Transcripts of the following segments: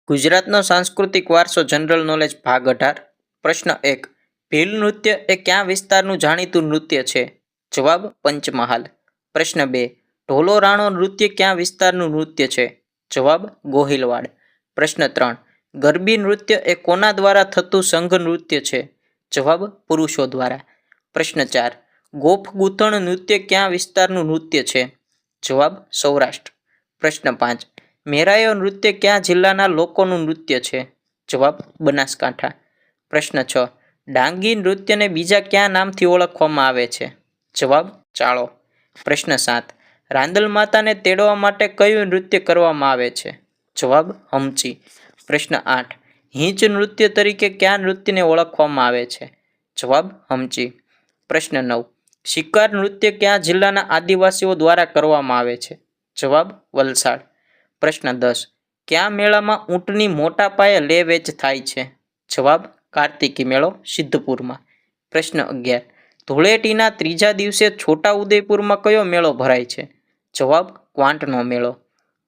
ગુજરાતનો સાંસ્કૃતિક વારસો જનરલ નોલેજ ભાગ 18 પ્રશ્ન 1 ભીલ નૃત્ય એ કયા વિસ્તારનું જાણીતું નૃત્ય છે? જવાબ પંચમહાલ. પ્રશ્ન 2 ઢોલો રાણો નૃત્ય કયા વિસ્તારનું નૃત્ય છે? જવાબ ગોહિલવાડ. પ્રશ્ન 3 ગરબી નૃત્ય એ કોના દ્વારા થતું સંઘ નૃત્ય છે? જવાબ પુરુષો દ્વારા. પ્રશ્ન 4 ગોફ ગૂંથણ નૃત્ય કયા વિસ્તારનું નૃત્ય છે? જવાબ સૌરાષ્ટ્ર. પ્રશ્ન 5 મેરાયો નૃત્ય કયા જિલ્લાના લોકોનું નૃત્ય છે? જવાબ બનાસકાંઠા. પ્રશ્ન 6 ડાંગી નૃત્યને બીજા કયા નામથી ઓળખવામાં આવે છે? જવાબ ચાળો. પ્રશ્ન 7 રાંદલ માતાને તેડવા માટે કયું નૃત્ય કરવામાં આવે છે? જવાબ હમચી. પ્રશ્ન 8 હિંચ નૃત્ય તરીકે કયા નૃત્યને ઓળખવામાં આવે છે? જવાબ હમચી. પ્રશ્ન 9 શિકાર નૃત્ય કયા જિલ્લાના આદિવાસીઓ દ્વારા કરવામાં આવે છે? જવાબ વલસાડ. પ્રશ્ન 10 કયા મેળામાં ઊંટની મોટા પાયે લે વેચ થાય છે? જવાબ કાર્તિકી મેળો સિદ્ધપુરમાં. પ્રશ્ન 11 ધૂળેટીના ત્રીજા દિવસે છોટા ઉદેપુરમાં કયો મેળો ભરાય છે? જવાબ ક્વાંટનો મેળો.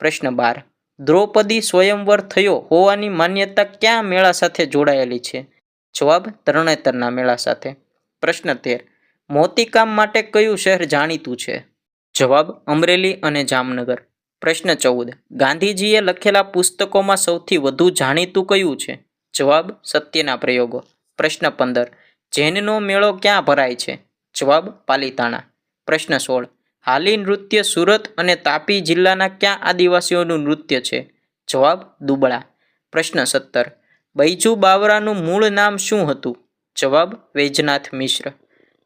પ્રશ્ન 12 દ્રૌપદી સ્વયંવર થયો હોવાની માન્યતા કયા મેળા સાથે જોડાયેલી છે? જવાબ તરણેતરના મેળા સાથે. પ્રશ્ન 13 મોતીકામ માટે કયું શહેર જાણીતું છે? જવાબ અમરેલી અને જામનગર. પ્રશ્ન 14 ગાંધીજીએ લખેલા પુસ્તકોમાં સૌથી વધુ જાણીતું કયું છે? જવાબ સત્યના પ્રયોગો. પ્રશ્ન 15 જૈનનો મેળો ક્યાં ભરાય છે? જવાબ પાલીતાણા. પ્રશ્ન 16 હાલી નૃત્ય સુરત અને તાપી જિલ્લાના ક્યાં આદિવાસીઓનું નૃત્ય છે? જવાબ દુબળા. પ્રશ્ન 17 બૈજુ બાવરાનું મૂળ નામ શું હતું? જવાબ વૈજનાથ મિશ્ર.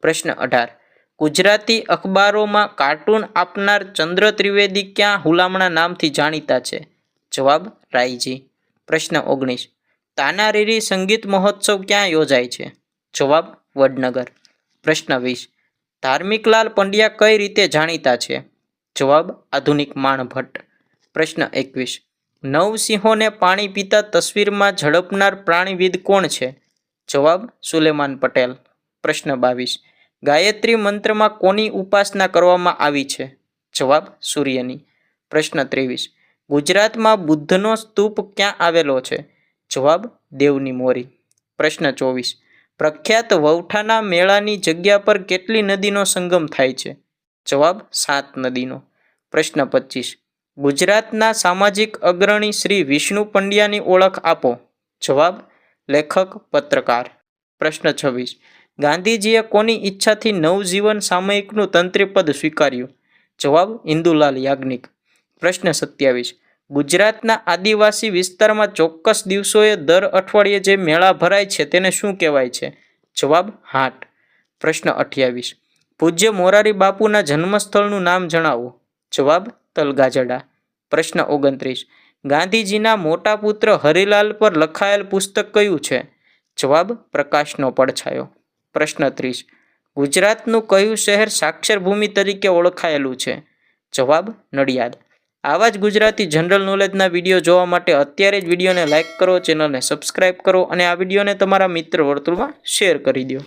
પ્રશ્ન 18 ગુજરાતી અખબારોમાં કાર્ટૂન આપનાર ચંદ્ર ત્રિવેદી ક્યાં હુલામણા નામથી જાણીતા છે? જવાબ રાયજી. પ્રશ્ન 19 તાનારીરી સંગીત મહોત્સવ ક્યાં યોજાય છે? જવાબ વડનગર. પ્રશ્ન 20 ધાર્મિકલાલ પંડ્યા કઈ રીતે જાણીતા છે? જવાબ આધુનિક માણભટ્ટ. પ્રશ્ન 21 નવસિંહોને પાણી પીતા તસવીરમાં ઝડપનાર પ્રાણીવિદ કોણ છે? જવાબ સુલેમાન પટેલ. પ્રશ્ન 22 ગાયત્રી મંત્રમાં કોની ઉપાસના કરવામાં આવી છે? જવાબ સૂર્યની. પ્રશ્ન 23 ગુજરાતમાં બુદ્ધનો સ્તૂપ ક્યાં આવેલો છે? જવાબ દેવની મોરી. પ્રશ્ન 24 પ્રખ્યાત વૌઠાના મેળાની જગ્યા પર કેટલી નદીનો સંગમ થાય છે? જવાબ 7 નદીનો. પ્રશ્ન 25 ગુજરાતના સામાજિક અગ્રણી શ્રી વિષ્ણુ પંડ્યાની ઓળખ આપો. જવાબ લેખક પત્રકાર. પ્રશ્ન 26 ગાંધીજીએ કોની ઈચ્છાથી નવજીવન સામયિકનું તંત્રીપદ સ્વીકાર્યું? જવાબ ઇન્દુલાલ યાજ્ઞિક. પ્રશ્ન 27 ગુજરાતના આદિવાસી વિસ્તારમાં ચોક્કસ દિવસોએ દર અઠવાડિયે જે મેળા ભરાય છે તેને શું કહેવાય છે? જવાબ હાટ. પ્રશ્ન 28 પૂજ્ય મોરારી બાપુના જન્મસ્થળનું નામ જણાવો. જવાબ તલગાજડા. પ્રશ્ન 29 ગાંધીજીના મોટા પુત્ર હરિલાલ પર લખાયેલ પુસ્તક કયું છે? જવાબ પ્રકાશનો પડછાયો. પ્રશ્ન 30 ગુજરાતનું કયું શહેર સાક્ષર ભૂમિ તરીકે ઓળખાયેલું છે? જવાબ નડિયાદ. આવા જ ગુજરાતી જનરલ નોલેજના વિડીયો જોવા માટે અત્યારે જ વિડીયોને લાઇક કરો, ચેનલને સબસ્ક્રાઇબ કરો અને આ વિડીયોને તમારા મિત્ર વર્તુળમાં શેર કરી દો.